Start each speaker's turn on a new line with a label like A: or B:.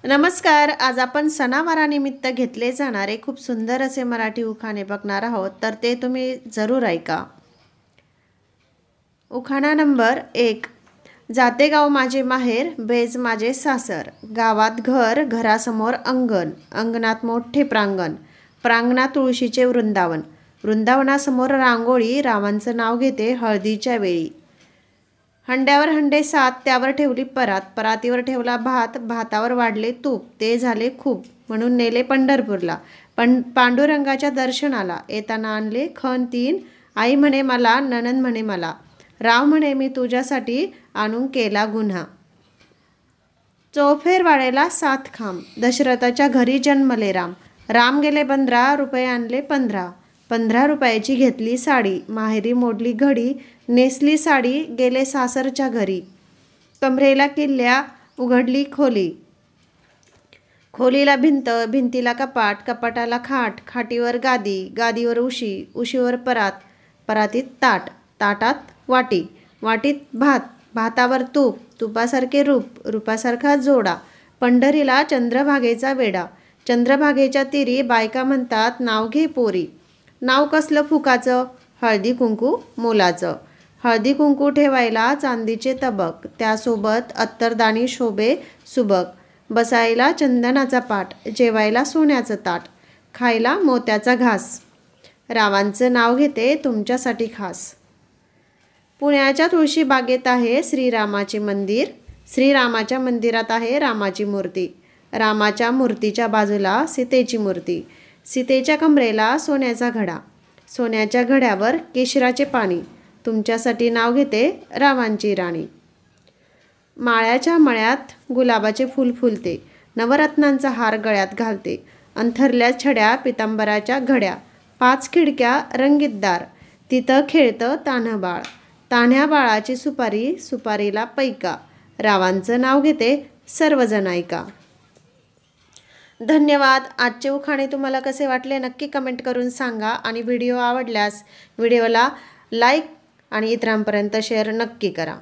A: नमस्कार. आज आपण सणावारानिमित्त घेतले जाणारे खूप सुंदर असे मराठी उखाणे बघणार आहोत, तर ते तुम्ही जरूर ऐका. उखाणा नंबर 1. जाते गाव माझे माहेर, बेज माझे सासर. गावात घर, घरासमोर अंगण, अंगणात मोठे प्रांगण, प्रांगणात तुळशीचे वृंदावन, वृंदावनासमोर रांगोळी, रामांचं नाव घेते हळदीच्या वेळी. हंड्यावर हंडे 7, त्यावर ठेवली परात, परातीवर ठेवला भात, भातावर वाढले तूप, ते झाले खूप, म्हणून नेले पंढरपूरला. पांडुरंगाच्या दर्शनाला येताना आणले खण 3, आई म्हणे मला, नणंद म्हणे मला, राव म्हणे मी तुझ्यासाठी आणून केला गुन्हा. चौफेर वाढेला 7 खांब, दशरथाच्या घरी जन्मले राम. राम गेले 15, रुपये आणले 15. 15 रुपयाची घेतली साडी, माहेरी मोडली घडी, नेसली साडी, गेले सासरच्या घरी. कमरेला किल्ल्या, उघडली खोली, खोलीला भिंत, भिंतीला कपाट, कपाटाला खाट, खाटीवर गादी, गादीवर उशी, उशीवर परात, परातीत ताट, ताटात वाटी, वाटीत भात, भातावर तूप, तुपासारखे रूप, रूपासारखा जोडा. पंढरीला चंद्रभागेचा वेडा, चंद्रभागेच्या तिरी बायका म्हणतात नाव घे पोरी. नाव कसलं फुकाचं, हळदी कुंकू मोलाचं. हळदी कुंकू ठेवायला चांदीचे तबक, त्यासोबत अत्तरदाणी शोभे सुबक. बसायला चंदनाचा पाट, जेवायला सोन्याचं ताट, खायला मोत्याचा घास. रावांचं नाव घेते तुमच्यासाठी खास. पुण्याच्या तुळशी बागेत आहे श्रीरामाचे मंदिर, श्रीरामाच्या मंदिरात आहे रामाची मूर्ती. रामाच्या मूर्तीच्या बाजूला सीतेची मूर्ती, सीतेच्या कमरेला सोन्याचा घडा, सोन्याच्या घड्यावर केशराचे पाणी, तुमच्यासाठी नाव घेते रावांची राणी. माळ्याच्या मळ्यात गुलाबाचे फूल फुलते, नवरत्नांचा हार गळ्यात घालते, अंथरल्या छड्या पितांबराच्या घड्या, 5 खिडक्या रंगीत दार, तिथं खेळतं तान्हं बाळ, तान्ह्या बाळाची सुपारी, सुपारीला पैका, रावांचं नाव घेते सर्वजण ऐका. धन्यवाद. आजचे उखाणे तुम्हाला कसे वाटले नक्की कमेंट करून सांगा आणि व्हिडिओ आवडल्यास व्हिडिओला लाईक आणि इतरांपर्यंत शेअर नक्की करा.